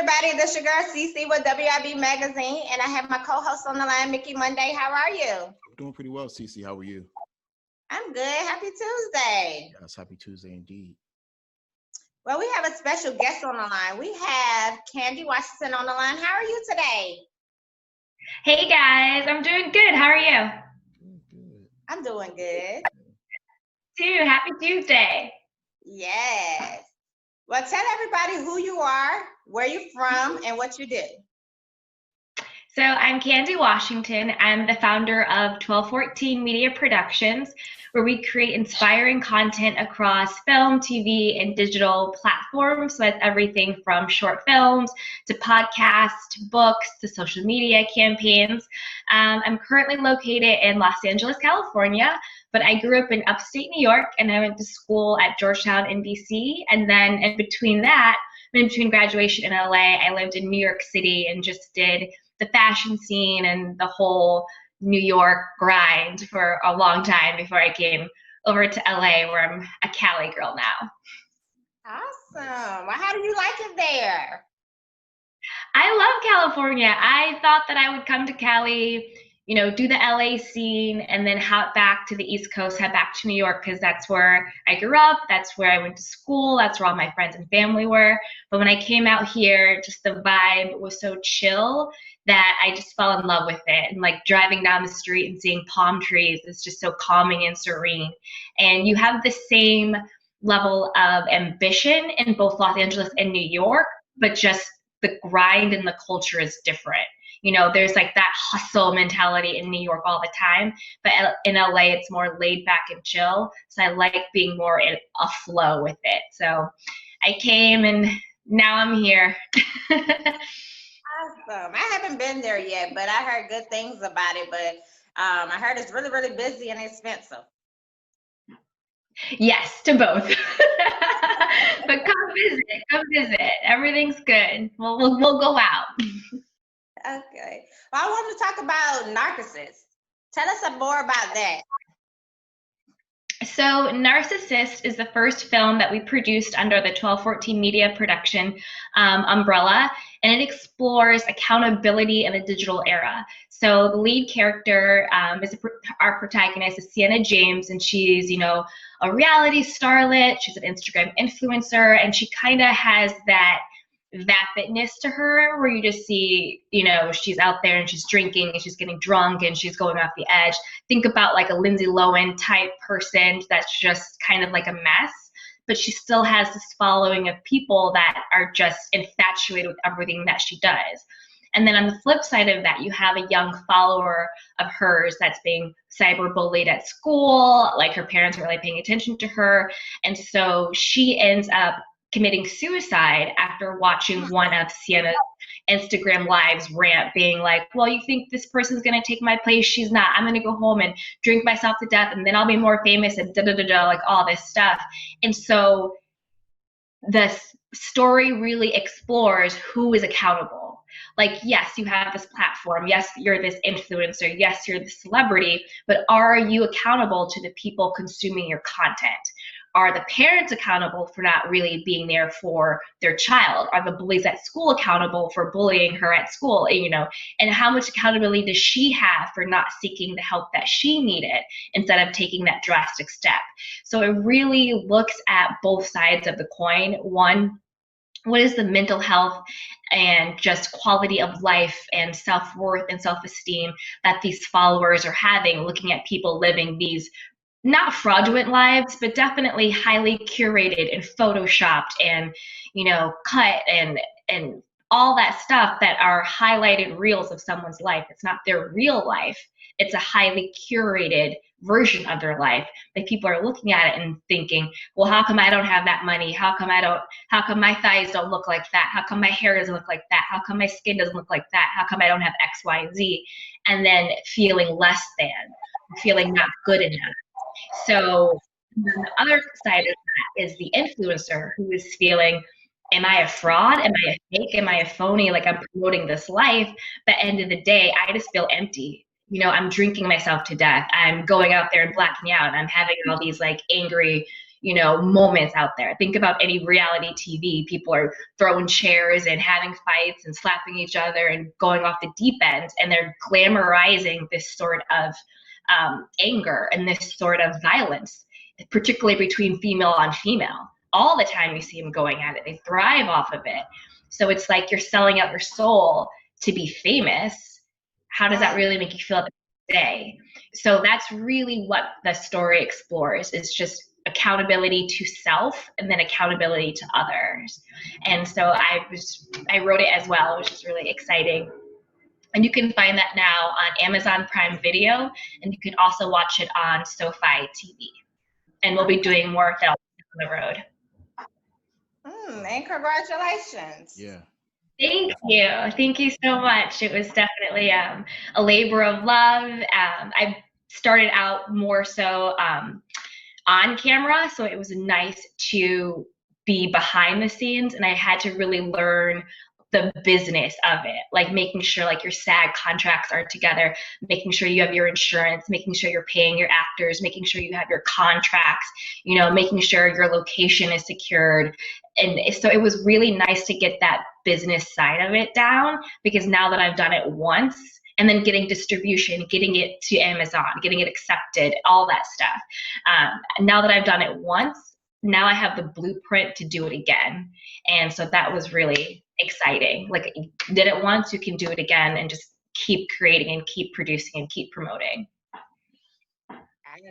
everybody. This your girl CC with WIB Magazine, and I have my co-host on the line, Mickey Monday. How are you? Doing pretty well, CC. How are you? I'm good. Happy Tuesday. Yes, happy Tuesday indeed. Well, we have a special guest on the line. We have Candy Washington on the line. How are you today? Hey guys, I'm doing good. How are you? Good. I'm doing good. Too. Happy Tuesday. Yes. Well, tell everybody who you are, where you're from, and what you do. So I'm Candy Washington. I'm the founder of 1214 Media Productions, where we create inspiring content across film, TV, and digital platforms. So that's everything from short films to podcasts, to books, to social media campaigns. I'm currently located in Los Angeles, California, but I grew up in upstate New York, and I went to school at Georgetown in DC. And then in between graduation in LA, I lived in New York City and just did the fashion scene and the whole New York grind for a long time before I came over to LA, where I'm a Cali girl now. Awesome. Well, how do you like it there? I love California. I thought that I would come to Cali, do the LA scene and then hop back to the East Coast, head back to New York, because that's where I grew up, that's where I went to school, that's where all my friends and family were. But when I came out here, just the vibe was so chill that I just fell in love with it. And like driving down the street and seeing palm trees is just so calming and serene. And you have the same level of ambition in both Los Angeles and New York, but just the grind and the culture is different. There's like that hustle mentality in New York all the time, but in LA, it's more laid back and chill. So I like being more in a flow with it. So I came and now I'm here. Awesome. I haven't been there yet, but I heard good things about it. But I heard it's really, really busy and expensive. Yes, to both. But come visit. Everything's good. We'll go out. Okay. Well, I wanted to talk about Narcissist. Tell us some more about that. So Narcissist is the first film that we produced under the 1214 Media Production umbrella, and it explores accountability in the digital era. So the lead character our protagonist is Sienna James, and she's, a reality starlet. She's an Instagram influencer, and she kind of has that vapidness to her where you just see, she's out there and she's drinking and she's getting drunk and she's going off the edge. Think about like a Lindsay Lohan type person that's just kind of like a mess, but she still has this following of people that are just infatuated with everything that she does. And then on the flip side of that, you have a young follower of hers that's being cyberbullied at school, like her parents are really paying attention to her. And so she ends up committing suicide after watching one of Sienna's Instagram lives rant, being like, well, you think this person's going to take my place? She's not. I'm going to go home and drink myself to death, and then I'll be more famous, and like all this stuff. And so the story really explores who is accountable. Like, yes, you have this platform. Yes, you're this influencer. Yes, you're the celebrity, but are you accountable to the people consuming your content? Are the parents accountable for not really being there for their child? Are the bullies at school accountable for bullying her at school? And how much accountability does she have for not seeking the help that she needed instead of taking that drastic step? So it really looks at both sides of the coin. One, what is the mental health and just quality of life and self-worth and self-esteem that these followers are having, looking at people living these not fraudulent lives, but definitely highly curated and photoshopped and, cut and all that stuff that are highlighted reels of someone's life. It's not their real life. It's a highly curated version of their life that people are looking at it and thinking, well, how come I don't have that money? How come my thighs don't look like that? How come my hair doesn't look like that? How come my skin doesn't look like that? How come I don't have X, Y, and Z? And then feeling less than, feeling not good enough. So the other side of that is the influencer who is feeling, am I a fraud? Am I a fake? Am I a phony? Like, I'm promoting this life, but end of the day, I just feel empty. I'm drinking myself to death. I'm going out there and blacking out. I'm having all these like angry, moments out there. Think about any reality TV. People are throwing chairs and having fights and slapping each other and going off the deep end, and they're glamorizing this sort of anger and this sort of violence, particularly between female on female. All the time you see them going at it. They thrive off of it. So it's like you're selling out your soul to be famous. How does that really make you feel at the end of the day? So that's really what the story explores, is just accountability to self and then accountability to others. And so I wrote it as well, which is really exciting. And you can find that now on Amazon Prime Video, and you can also watch it on SoFi TV. And we'll be doing more of that on the road. And congratulations. Yeah. Thank you. Thank you so much. It was definitely a labor of love. I started out more so on camera, so it was nice to be behind the scenes, and I had to really learn the business of it, like making sure like your SAG contracts are together, making sure you have your insurance, making sure you're paying your actors, making sure you have your contracts, making sure your location is secured. And so it was really nice to get that business side of it down, because now that I've done it once, and then getting distribution, getting it to Amazon, getting it accepted, all that stuff. Now that I've done it once, now I have the blueprint to do it again. And so that was really exciting. Like, you did it once, you can do it again, and just keep creating and keep producing and keep promoting. I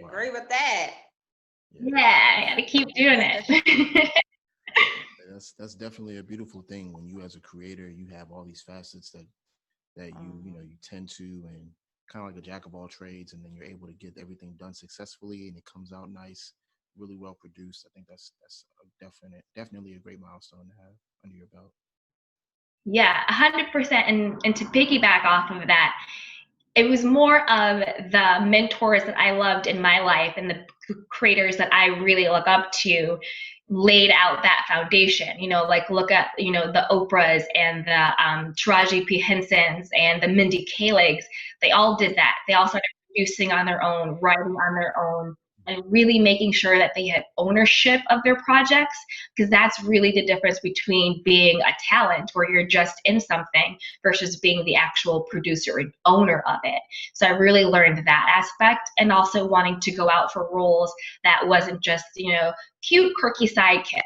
agree with that. Yeah, I gotta keep doing it. That's definitely a beautiful thing when you, as a creator, you have all these facets that you tend to, and kind of like a jack of all trades, and then you're able to get everything done successfully, and it comes out nice, really well produced. I think that's definitely a great milestone to have under your belt. Yeah, 100%. And to piggyback off of that, it was more of the mentors that I loved in my life and the creators that I really look up to laid out that foundation. Like look at, the Oprahs and the Taraji P. Hensons and the Mindy Kaligs. They all did that. They all started producing on their own, writing on their own, and really making sure that they had ownership of their projects, because that's really the difference between being a talent where you're just in something versus being the actual producer and owner of it. So I really learned that aspect, and also wanting to go out for roles that wasn't just, cute, quirky sidekick,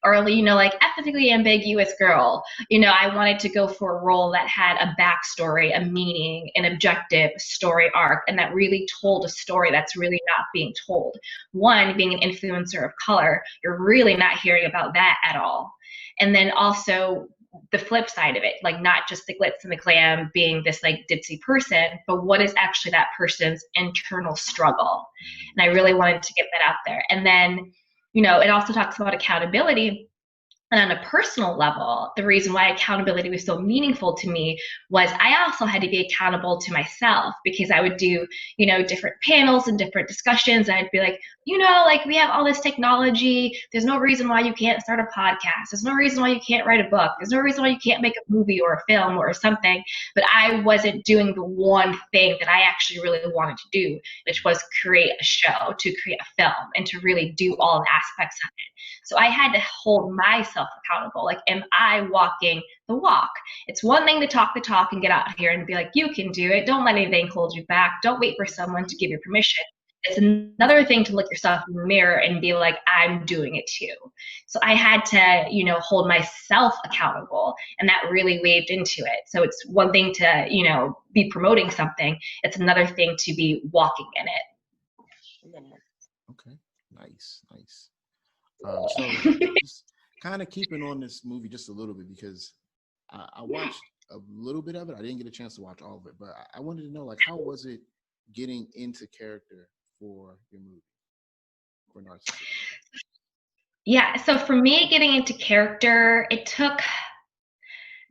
or, like ethically ambiguous girl. I wanted to go for a role that had a backstory, a meaning, an objective story arc, and that really told a story that's really not being told. One, being an influencer of color, you're really not hearing about that at all. And then also the flip side of it, like not just the glitz and the glam being this like ditzy person, but what is actually that person's internal struggle. And I really wanted to get that out there. And then, it also talks about accountability. And on a personal level, the reason why accountability was so meaningful to me was I also had to be accountable to myself, because I would do, different panels and different discussions. And I'd be like, like we have all this technology. There's no reason why you can't start a podcast. There's no reason why you can't write a book. There's no reason why you can't make a movie or a film or something. But I wasn't doing the one thing that I actually really wanted to do, which was create a show, to create a film, and to really do all the aspects of it. So I had to hold myself accountable. Like, am I walking the walk? It's one thing to talk the talk and get out here and be like, you can do it. Don't let anything hold you back. Don't wait for someone to give you permission. It's another thing to look yourself in the mirror and be like, I'm doing it too. So I had to, hold myself accountable, and that really waved into it. So it's one thing to, be promoting something. It's another thing to be walking in it. Okay, nice. So just kind of keeping on this movie just a little bit, because I watched a little bit of it. I didn't get a chance to watch all of it, but I wanted to know, like, how was it getting into character for your movie, for Narcissist? Yeah, so for me, getting into character, it took,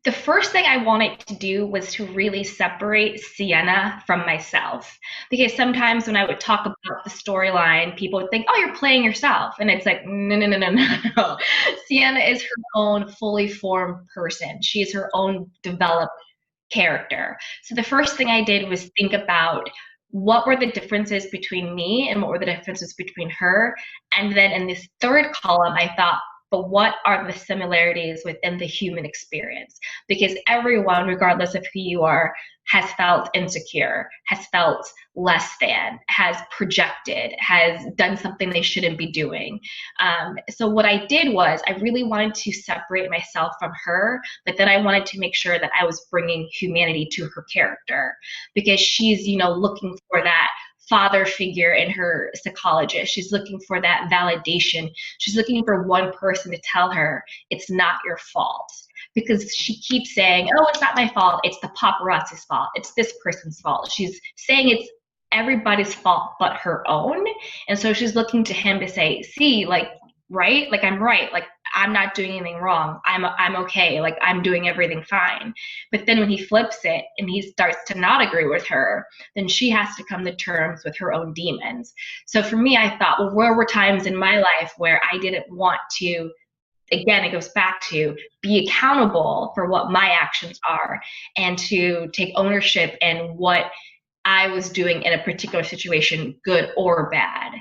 the first thing I wanted to do was to really separate Sienna from myself. Because sometimes when I would talk about the storyline, people would think, oh, you're playing yourself. And it's like, no. Sienna is her own fully formed person. She is her own developed character. So the first thing I did was think about what were the differences between me and what were the differences between her? And then in this third column, I thought, but what are the similarities within the human experience? Because everyone, regardless of who you are, has felt insecure, has felt less than, has projected, has done something they shouldn't be doing. So what I did was I really wanted to separate myself from her, but then I wanted to make sure that I was bringing humanity to her character, because she's, looking for that father figure in her psychologist. She's looking for that validation. She's looking for one person to tell her it's not your fault, because she keeps saying, oh, it's not my fault. It's the paparazzi's fault. It's this person's fault. She's saying it's everybody's fault but her own. And so she's looking to him to say, see, like, right? Like, I'm right. Like, I'm not doing anything wrong. I'm okay. Like, I'm doing everything fine. But then when he flips it and he starts to not agree with her, then she has to come to terms with her own demons. So for me, I thought, well, where were times in my life where I didn't want to, again, it goes back to be accountable for what my actions are and to take ownership in what I was doing in a particular situation, good or bad.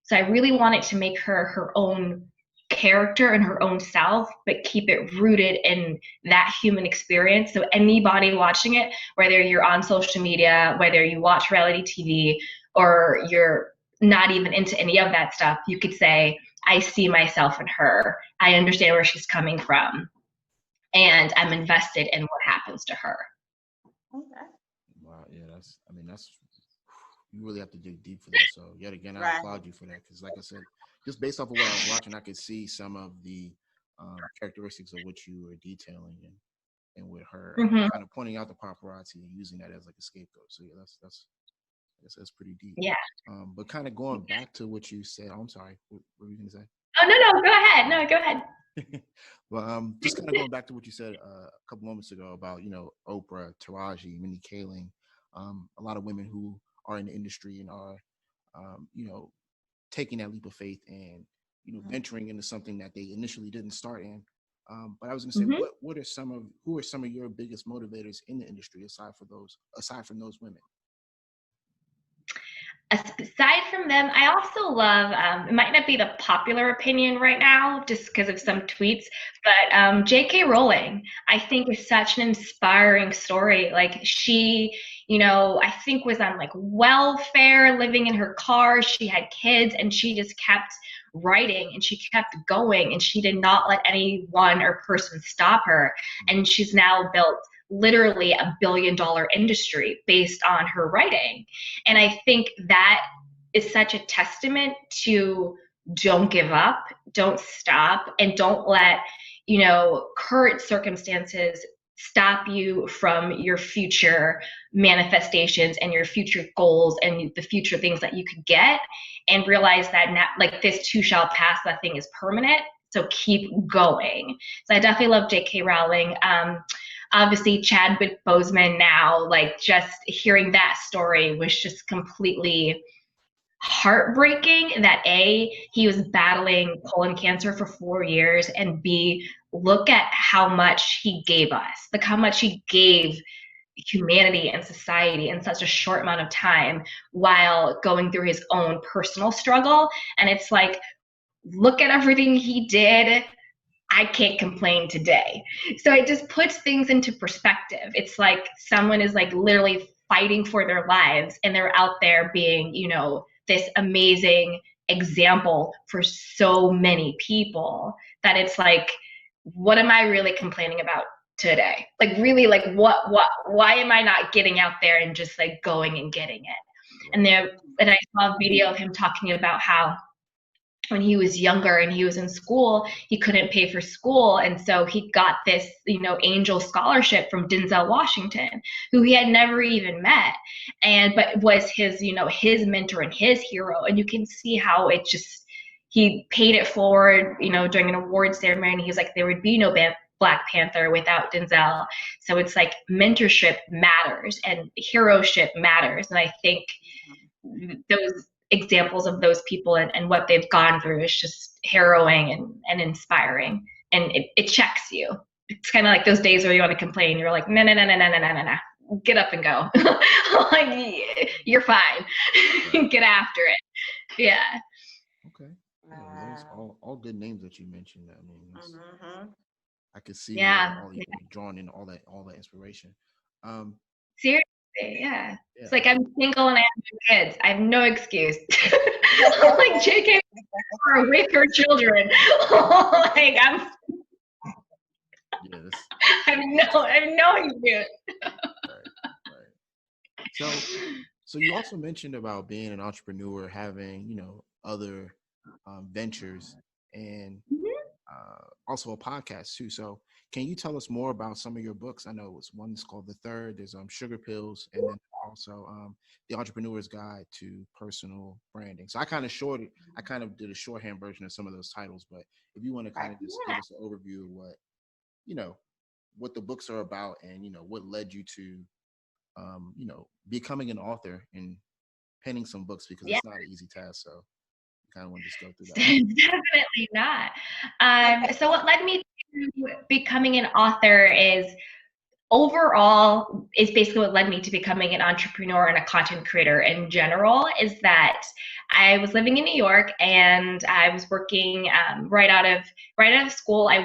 So I really wanted to make her her own character and her own self, but keep it rooted in that human experience. So anybody watching it, whether you're on social media, whether you watch reality TV, or you're not even into any of that stuff, you could say, I see myself in her. I understand where she's coming from. And I'm invested in what happens to her. Okay. Wow, yeah, that's you really have to dig deep for that. So yet again, I applaud you for that, because like I said, just based off of what I was watching, I could see some of the characteristics of what you were detailing and with her, kind of pointing out the paparazzi and using that as like a scapegoat. So yeah, that's pretty deep. Yeah. But kind of going back to what you said, I'm sorry, what were you gonna say? Oh, no, go ahead. No, go ahead. Well, just kind of going back to what you said a couple moments ago about, Oprah, Taraji, Minnie Kaling, a lot of women who are in the industry and are, taking that leap of faith and, venturing into something that they initially didn't start in. But I was going to say, who are some of your biggest motivators in the industry aside from those women? Aside from them, I also love, it might not be the popular opinion right now just because of some tweets, but J.K. Rowling, I think, is such an inspiring story. Like, she, I think was on like welfare, living in her car. She had kids and she just kept writing and she kept going and she did not let anyone or person stop her. And she's now built literally $1 billion industry based on her writing. And I think that is such a testament to don't give up, don't stop, and don't let, current circumstances stop you from your future manifestations and your future goals and the future things that you could get, and realize that not, like, this too shall pass, that thing is permanent. So keep going. So I definitely love J.K. Rowling. Obviously, Chadwick Boseman now, like, just hearing that story was just completely heartbreaking, that A, he was battling colon cancer for 4 years, and B, look at how much he gave us, like how much he gave humanity and society in such a short amount of time while going through his own personal struggle. And it's like, look at everything he did. I can't complain today. So it just puts things into perspective. It's like someone is like literally fighting for their lives and they're out there being, this amazing example for so many people, that it's like, what am I really complaining about today? Like, really, like, why am I not getting out there and just like going and getting it? And I saw a video of him talking about how when he was younger and he was in school, he couldn't pay for school. And so he got this, angel scholarship from Denzel Washington, who he had never even met. But was his, his mentor and his hero. And you can see how it just, he paid it forward, during an award ceremony. He's like, there would be no Black Panther without Denzel. So it's like mentorship matters and heroship matters. And I think those examples of those people and what they've gone through is just harrowing and inspiring, and it checks you. It's kind of like those days where you want to complain, you're like, no, get up and go. Like, you're fine. Get after it. Yeah. Okay. Yeah, those all good names that you mentioned. I mean, I could see Yeah. where all you drawn in all that inspiration. Seriously, yeah. It's like I'm single and I have 2 kids. I have no excuse. Like JK or with her children. Like I have no excuse. Right. So you also mentioned about being an entrepreneur, having other ventures, and also a podcast too. So can you tell us more about some of your books? I know one's called The Third. There's Sugar Pills, and then also The Entrepreneur's Guide to Personal Branding. So I kind of did a shorthand version of some of those titles, but if you want to kind of just give us an overview of what the books are about, and what led you to becoming an author and penning some books, because it's not an easy task. So kind of want to just go through that. Definitely not. So what led me to becoming an author is basically what led me to becoming an entrepreneur and a content creator in general, is that I was living in New York and I was working right out of school. I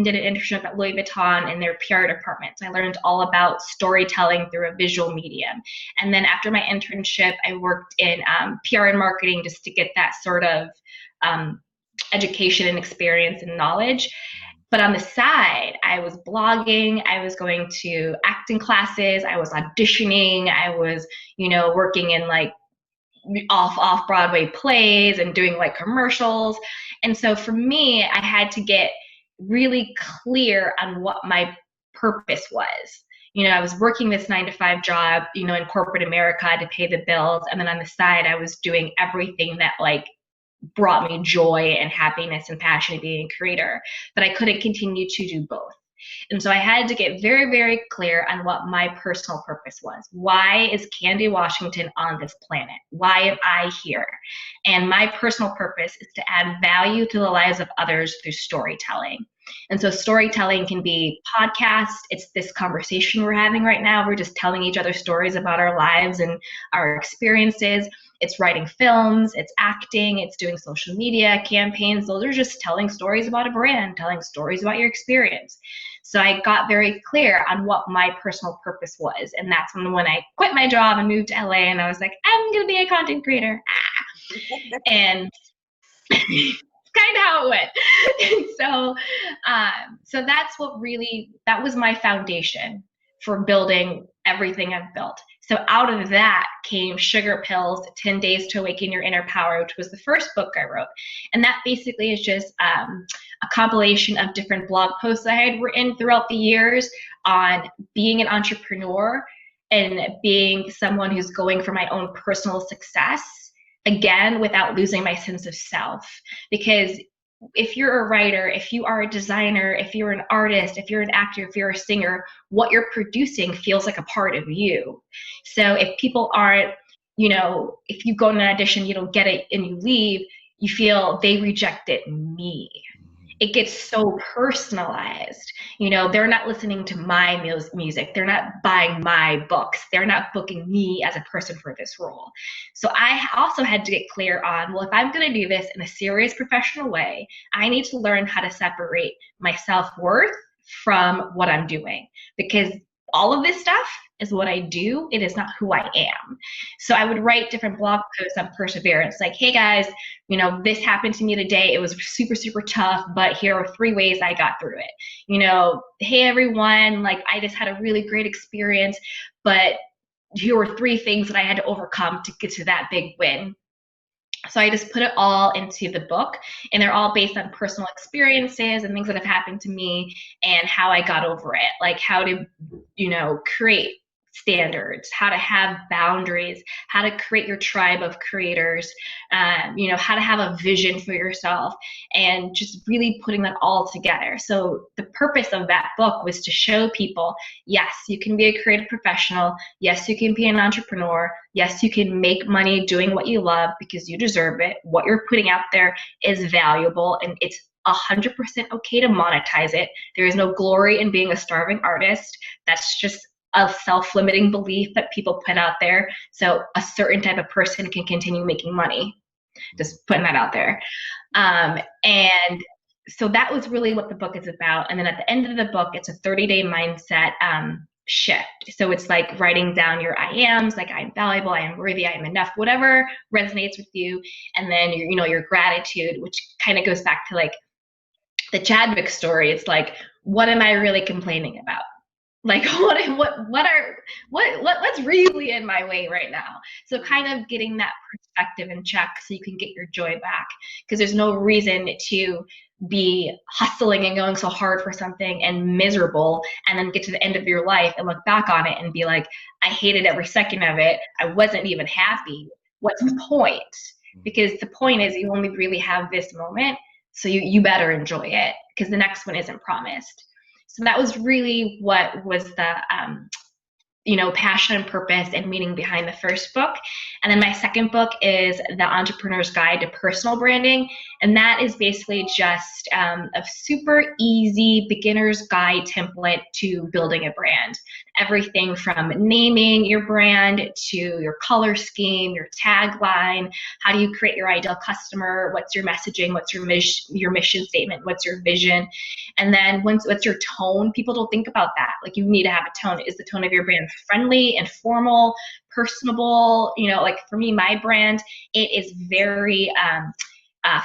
did an internship at Louis Vuitton in their PR department. So I learned all about storytelling through a visual medium. And then after my internship, I worked in PR and marketing just to get that sort of education and experience and knowledge. But on the side, I was blogging, I was going to acting classes, I was auditioning, I was, working in like off Broadway plays and doing like commercials. And so for me, I had to get really clear on what my purpose was. I was working this 9-to-5 job, in corporate America to pay the bills. And then on the side, I was doing everything that like brought me joy and happiness and passion of being a creator, but I couldn't continue to do both. And so I had to get very, very clear on what my personal purpose was. Why is Candy Washington on this planet? Why am I here? And my personal purpose is to add value to the lives of others through storytelling. And so storytelling can be podcast. It's this conversation we're having right now. We're just telling each other stories about our lives and our experiences. It's writing films, it's acting, it's doing social media campaigns. Those are just telling stories about a brand, telling stories about your experience. So I got very clear on what my personal purpose was. And that's when I quit my job and moved to LA, and I was like, I'm going to be a content creator. And kind of how it went. So that's that was my foundation for building everything I've built. So out of that came Sugar Pills, 10 Days to Awaken Your Inner Power, which was the first book I wrote. And that basically is just a compilation of different blog posts I had written throughout the years on being an entrepreneur and being someone who's going for my own personal success, again, without losing my sense of self. Because if you're a writer, if you are a designer, if you're an artist, if you're an actor, if you're a singer, what you're producing feels like a part of you. So if people aren't, if you go in an audition, you don't get it and you leave, you feel they rejected me. It gets so personalized. They're not listening to my music. They're not buying my books. They're not booking me as a person for this role. So I also had to get clear on, well, if I'm going to do this in a serious professional way, I need to learn how to separate my self-worth from what I'm doing, because all of this stuff is what I do. It is not who I am. So I would write different blog posts on perseverance, like, hey guys, this happened to me today. It was super, super tough, but here are 3 ways I got through it. Hey everyone, like I just had a really great experience, but here were 3 things that I had to overcome to get to that big win. So I just put it all into the book, and they're all based on personal experiences and things that have happened to me and how I got over it, like how to, create standards, how to have boundaries, how to create your tribe of creators, how to have a vision for yourself, and just really putting that all together. So the purpose of that book was to show people, yes, you can be a creative professional. Yes, you can be an entrepreneur. Yes, you can make money doing what you love because you deserve it. What you're putting out there is valuable, and it's 100% okay to monetize it. There is no glory in being a starving artist. That's just a self-limiting belief that people put out there so a certain type of person can continue making money. Just putting that out there. And so that was really what the book is about. And then at the end of the book, it's a 30-day mindset shift. So it's like writing down your I ams, like I am valuable, I am worthy, I am enough, whatever resonates with you. And then your gratitude, which kind of goes back to like the Chadwick story. It's like, what am I really complaining about? Like what's really in my way right now? So kind of getting that perspective in check so you can get your joy back, because there's no reason to be hustling and going so hard for something and miserable and then get to the end of your life and look back on it and be like, I hated every second of it. I wasn't even happy. What's the point? Because the point is you only really have this moment, so you better enjoy it, because the next one isn't promised. So that was really what was the passion and purpose and meaning behind the first book. And then my second book is The Entrepreneur's Guide to Personal Branding. And that is basically just a super easy beginner's guide template to building a brand. Everything from naming your brand to your color scheme, your tagline, how do you create your ideal customer, what's your messaging, what's your mission statement, what's your vision, and then what's your tone. People don't think about that. Like, you need to have a tone. Is the tone of your brand friendly, informal, personable? Like for me, my brand, it is very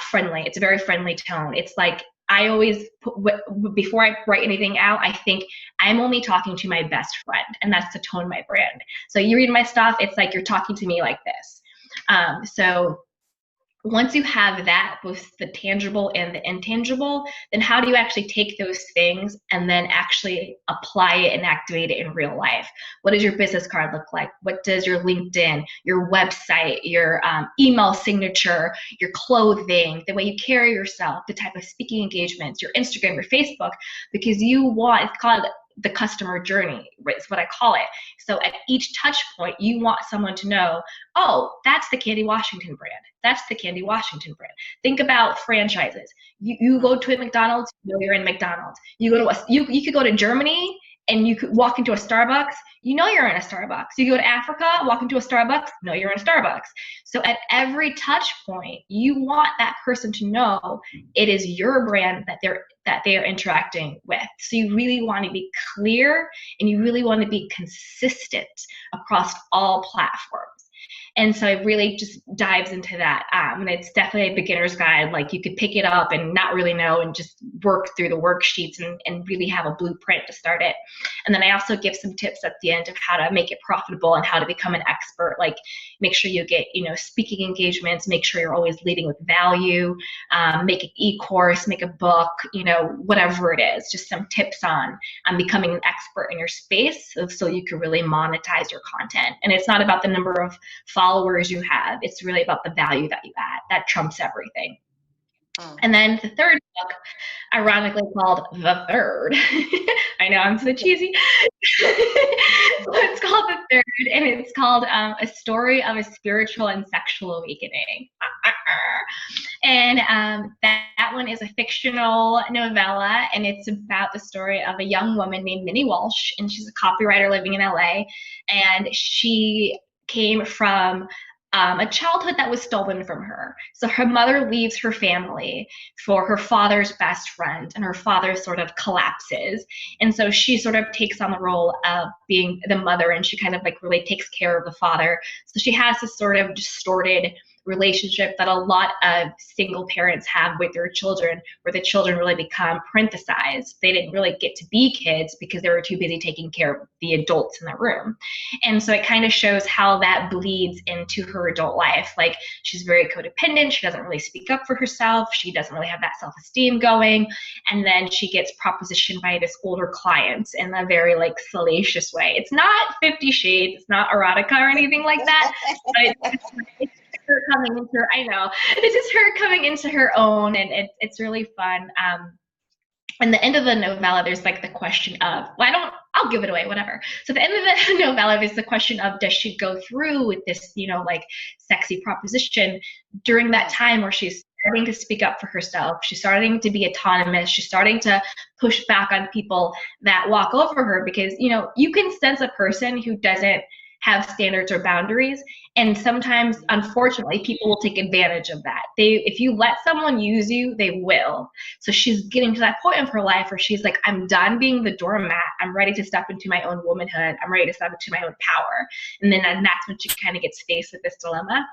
friendly. It's a very friendly tone. It's like, I always before I write anything out, I think I'm only talking to my best friend, and that's the tone of my brand. So you read my stuff, it's like you're talking to me like this. So once you have that, both the tangible and the intangible, then how do you actually take those things and then actually apply it and activate it in real life? What does your business card look like? What does your LinkedIn, your website, your email signature, your clothing, the way you carry yourself, the type of speaking engagements, your Instagram, your Facebook? Because it's called the customer journey, right? It's what I call it. So at each touch point, you want someone to know, oh, that's the Candy Washington brand. That's the Candy Washington brand. Think about franchises. You go to a McDonald's, you're in McDonald's. You go to you could go to Germany and you could walk into a Starbucks, you're in a Starbucks. You go to Africa, walk into a Starbucks, you're in a Starbucks. So at every touch point, you want that person to know it is your brand that they are interacting with. So you really want to be clear, and you really want to be consistent across all platforms. And so it really just dives into that. And it's definitely a beginner's guide. Like, you could pick it up and not really know and just work through the worksheets and really have a blueprint to start it. And then I also give some tips at the end of how to make it profitable and how to become an expert. Like, make sure you get, speaking engagements, make sure you're always leading with value, make an e-course, make a book, whatever it is, just some tips on becoming an expert in your space so you can really monetize your content. And it's not about the number of followers you have. It's really about the value that you add. That trumps everything. And then the third book, ironically called The Third. I know, I'm so cheesy. So it's called The Third, and it's called A Story of a Spiritual and Sexual Awakening. And that one is a fictional novella, and it's about the story of a young woman named Minnie Walsh, and she's a copywriter living in LA, and she came from a childhood that was stolen from her. So her mother leaves her family for her father's best friend, and her father sort of collapses. And so she sort of takes on the role of being the mother, and she kind of like really takes care of the father. So she has this sort of distorted relationship that a lot of single parents have with their children, where the children really become parenthesized. They didn't really get to be kids because they were too busy taking care of the adults in the room. And so it kind of shows how that bleeds into her adult life. Like, she's very codependent. She doesn't really speak up for herself. She doesn't really have that self-esteem going. And then she gets propositioned by this older client in a very like salacious way. It's not 50 Shades. It's not erotica or anything like that. But it's her coming into her, I know, it's just her coming into her own, and it's really fun. And the end of the novella, there's like the question of, I'll give it away, whatever. So the end of the novella is the question of, does she go through with this, like sexy proposition during that time where she's starting to speak up for herself. She's starting to be autonomous. She's starting to push back on people that walk over her, because, you know, you can sense a person who doesn't have standards or boundaries. And sometimes, unfortunately, people will take advantage of that. If you let someone use you, they will. So she's getting to that point of her life where she's like, I'm done being the doormat. I'm ready to step into my own womanhood. I'm ready to step into my own power. And that's when she kind of gets faced with this dilemma.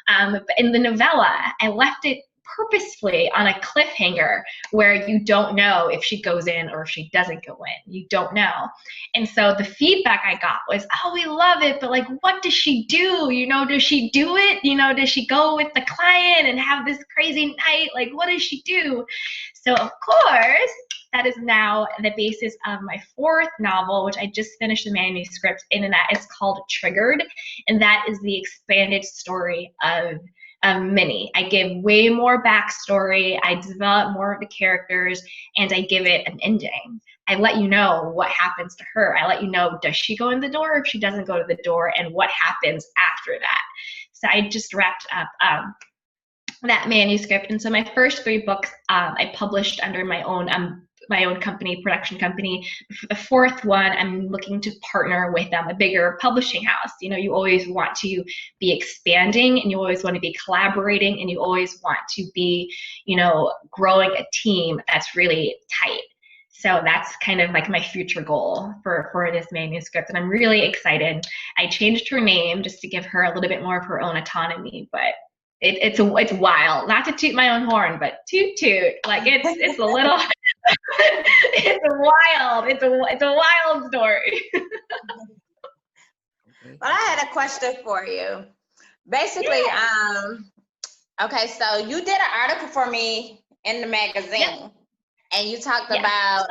But in the novella, I left it purposefully on a cliffhanger where you don't know if she goes in or if she doesn't go in. You don't know. And so the feedback I got was, oh, we love it, but like, what does she do? You know, does she do it? You know, does she go with the client and have this crazy night? Like, what does she do? So of course, that is now the basis of my 4th novel, which I just finished the manuscript in, and that is called Triggered. And that is the expanded story of Minnie. I give way more backstory, I develop more of the characters, and I give it an ending. I let you know what happens to her. I let you know, does she go in the door, or if she doesn't go to the door, and what happens after that. So I just wrapped up that manuscript. And so my first 3 books I published under my own company, production company. For the 4th one, I'm looking to partner with a bigger publishing house. You know, you always want to be expanding, and you always want to be collaborating, and you always want to be, you know, growing a team that's really tight. So that's kind of like my future goal for this manuscript, and I'm really excited. I changed her name just to give her a little bit more of her own autonomy, but it's wild. Not to toot my own horn, but toot toot. Like it's a little it's wild. It's a wild story. But I had a question for you. Basically, okay, so you did an article for me in the magazine, and you talked about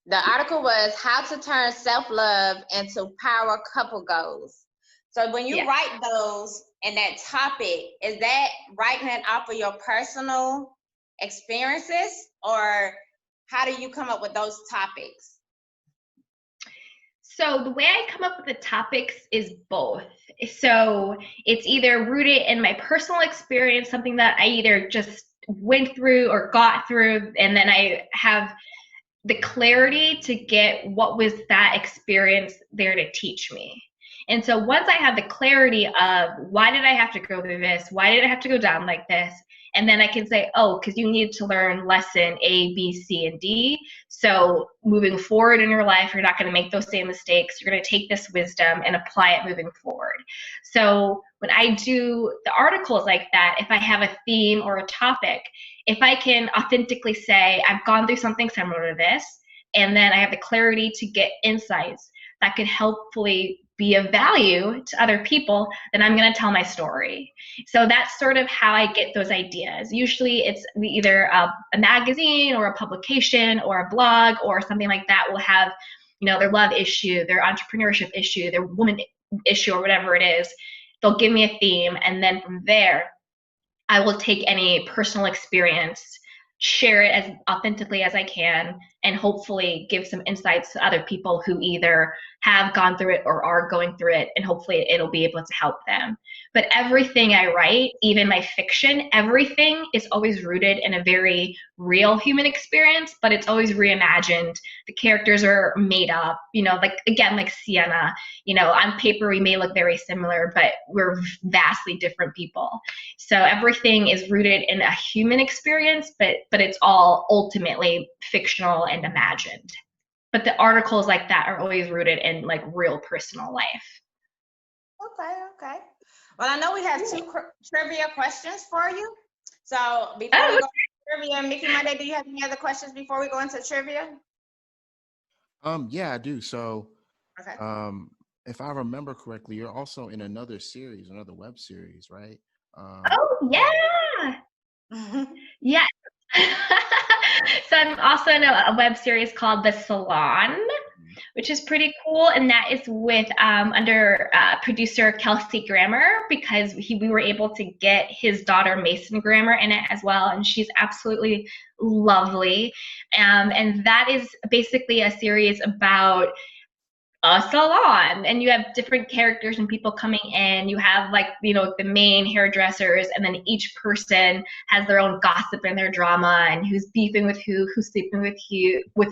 the article was how to turn self-love into power couple goals. So when you write those and that topic, is that writing it off of your personal experiences, or how do you come up with those topics? So the way I come up with the topics is both. So it's either rooted in my personal experience, something that I either just went through or got through, and then I have the clarity to get what was that experience there to teach me. And so once I have the clarity of why did I have to go through this? Why did I have to go down like this? And then I can say, oh, because you need to learn lesson A, B, C, and D. So moving forward in your life, you're not going to make those same mistakes. You're going to take this wisdom and apply it moving forward. So when I do the articles like that, if I have a theme or a topic, if I can authentically say, I've gone through something similar to this, and then I have the clarity to get insights that could helpfully be of value to other people, then I'm going to tell my story. So that's sort of how I get those ideas. Usually it's either a magazine or a publication or a blog or something like that will have, you know, their love issue, their entrepreneurship issue, their woman issue, or whatever it is. They'll give me a theme, and then from there, I will take any personal experience, share it as authentically as I can, and hopefully give some insights to other people who either have gone through it or are going through it, and hopefully it'll be able to help them. But everything I write, even my fiction, everything is always rooted in a very real human experience, but it's always reimagined. The characters are made up, you know, like, again, like Sienna, you know, on paper we may look very similar, but we're vastly different people. So everything is rooted in a human experience, but it's all ultimately fictional and imagined. But the articles like that are always rooted in like real personal life. Okay. Well, I know we have 2 trivia questions for you. So before we go to trivia, Mickey Monday, do you have any other questions before we go into trivia? Yeah, I do. So, if I remember correctly, you're also in another series, another web series, right? Oh yeah. Yeah. So I'm also in a web series called The Salon, which is pretty cool, and that is with under producer Kelsey Grammer, because we were able to get his daughter Mason Grammer in it as well, and she's absolutely lovely. And that is basically a series about a salon, and you have different characters and people coming in. You have like, you know, the main hairdressers, and then each person has their own gossip and their drama, and who's beefing with who's sleeping with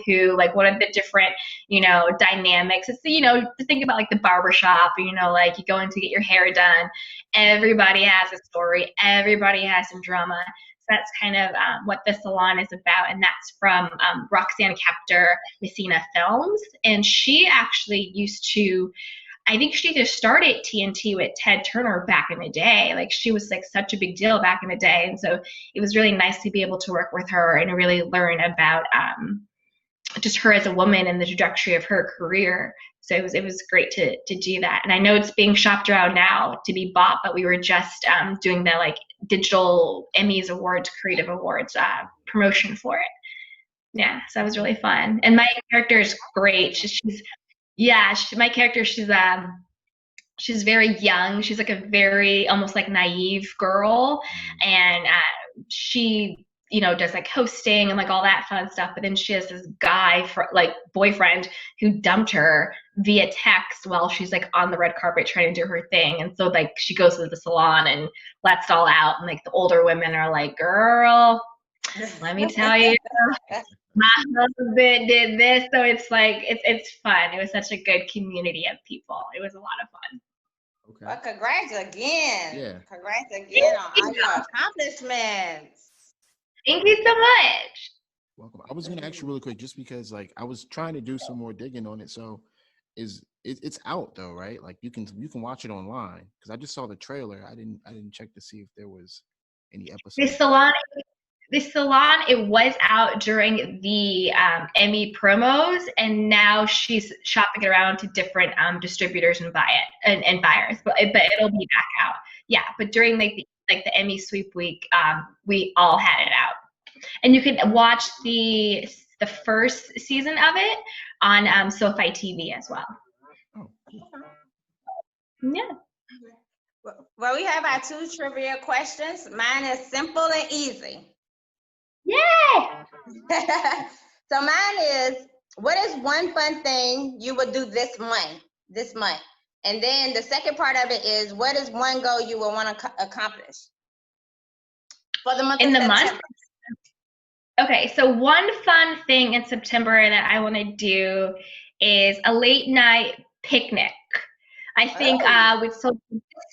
who, like what are the different, you know, dynamics. It's, you know, to think about like the barbershop, you know, like you go in to get your hair done, everybody has a story, everybody has some drama. That's kind of what the salon is about, and that's from Roxanne Captor Messina Films. And she actually used to, I think she just started TNT with Ted Turner back in the day. Like she was like such a big deal back in the day, and so it was really nice to be able to work with her and really learn about just her as a woman and the trajectory of her career. So it was great to do that. And I know it's being shopped around now to be bought, but we were just doing the like digital Emmys Awards, Creative Awards promotion for it. Yeah, so that was really fun. And my character is great. My character, she's very young. She's like a very almost like naive girl, and she, you know, does like hosting and like all that fun stuff. But then she has this guy like boyfriend who dumped her via text while she's like on the red carpet trying to do her thing. And so like she goes to the salon and lets it all out. And like the older women are like, girl, let me tell you, my husband did this. So it's like, it's fun. It was such a good community of people. It was a lot of fun. Okay. Well, congrats again. Yeah. Congrats again on all your accomplishments. Thank you so much. Welcome. I was going to ask you really quick, just because like I was trying to do some more digging on it. So it's out though, right? Like you can watch it online, because I just saw the trailer. I didn't check to see if there was any episodes. The salon, it was out during the Emmy promos, and now she's shopping it around to different distributors and buyers. But it'll be back out. Yeah, but during the Emmy sweep week, we all had it out, and you can watch the first season of it on SoFi TV as well. Oh, cool. Yeah. Well, we have our 2 trivia questions. Mine is simple and easy. Yay! So mine is, what is one fun thing you would do this month? And then the second part of it is, what is one goal you will want to accomplish for the month of September? Month? Okay, so one fun thing in September that I want to do is a late night picnic. I think with social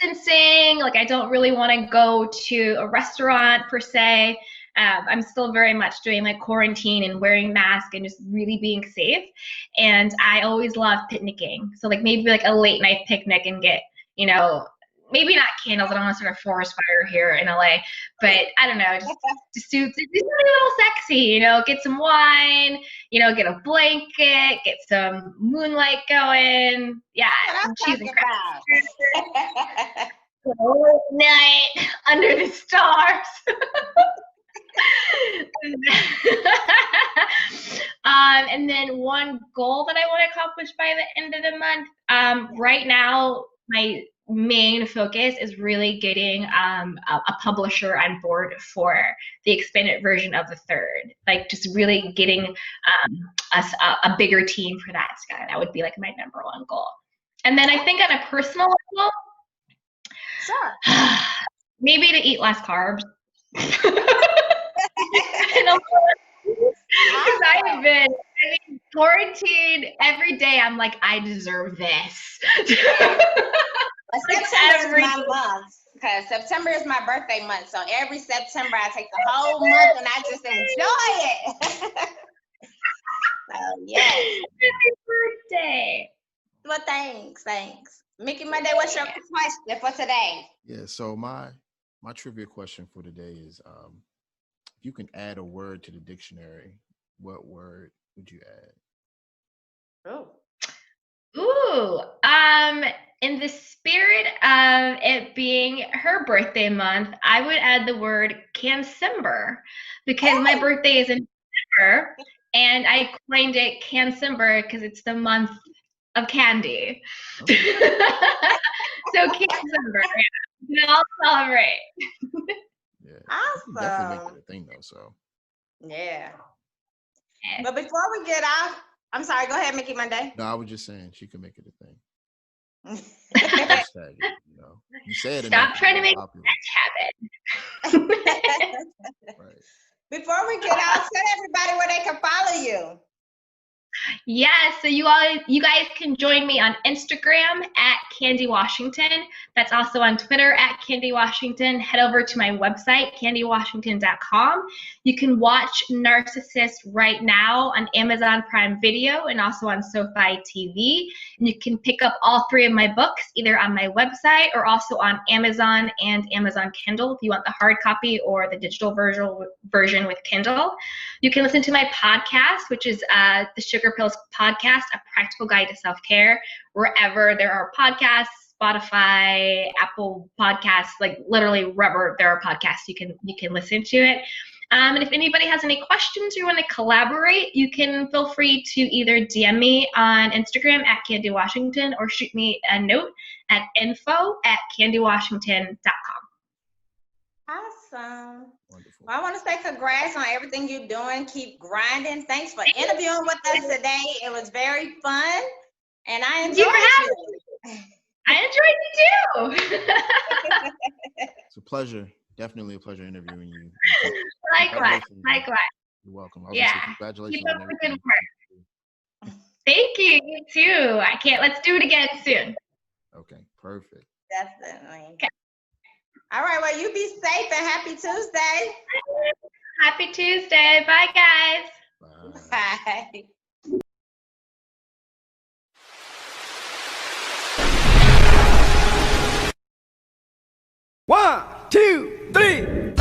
distancing, like I don't really want to go to a restaurant per se. I'm still very much doing like quarantine and wearing masks and just really being safe. And I always love picnicking. So like maybe like a late night picnic and get, you know, maybe not candles. I don't want to start a forest fire here in LA, but I don't know, just do something a little sexy, you know, get some wine, you know, get a blanket, get some moonlight going. Yeah, some cheese and crackers. Night under the stars. And then one goal that I want to accomplish by the end of the month. Right now, my main focus is really getting a publisher on board for the expanded version of the third. Like just really getting us a bigger team for that, Sky. That would be like my #1 goal. And then I think on a personal level, sure, maybe to eat less carbs. I've been quarantined every day. I'm like, I deserve this. September is my month, because September is my birthday month. So every September I take the whole month and I just enjoy it. So yeah. Happy birthday. Well, thanks. Mickey Monday, what's your question for today? Yeah, so my trivia question for today is, if you can add a word to the dictionary, what word would you add? Ooh, in the spirit of it being her birthday month, I would add the word Cansimber, because my birthday is in December, and I coined it Cansimber because it's the month of candy. So Cansimber, we all celebrate. Yeah, awesome. Definitely make it a thing though. So yeah. But before we get off I'm sorry. Go ahead, Mickey Monday. No, I was just saying she could make it a thing. Right. Hashtag it, you know. You say it Stop enough, trying to it's make popular. that habit. Right. Before we get out, tell everybody where they can follow you. Yes, so you guys can join me on Instagram at Candy Washington. That's also on Twitter at Candy Washington. Head over to my website, candywashington.com. You can watch Narcissist right now on Amazon Prime Video and also on SoFi TV. And you can pick up all 3 of my books either on my website or also on Amazon and Amazon Kindle if you want the hard copy or the digital version with Kindle. You can listen to my podcast, which is the Sugar Pills Podcast, A Practical Guide to Self-Care, wherever there are podcasts, Spotify, Apple Podcasts, like literally wherever there are podcasts, you can listen to it. And if anybody has any questions or you want to collaborate, you can feel free to either DM me on Instagram at Candy Washington or shoot me a note at info@candywashington.com. Awesome. Wonderful. Well, I want to say congrats on everything you're doing. Keep grinding. Thanks for interviewing with us today. It was very fun, and I enjoyed you. I enjoyed you too. It's a pleasure. Definitely a pleasure interviewing you. Likewise. You're welcome. Yeah. Congratulations Keep up on the good everything. work. Thank you. You too. Let's do it again soon. Okay, perfect. Definitely. Okay. All right. Well, you be safe and happy Tuesday. Happy Tuesday. Bye, guys. Bye. Bye. 1, 2, 3.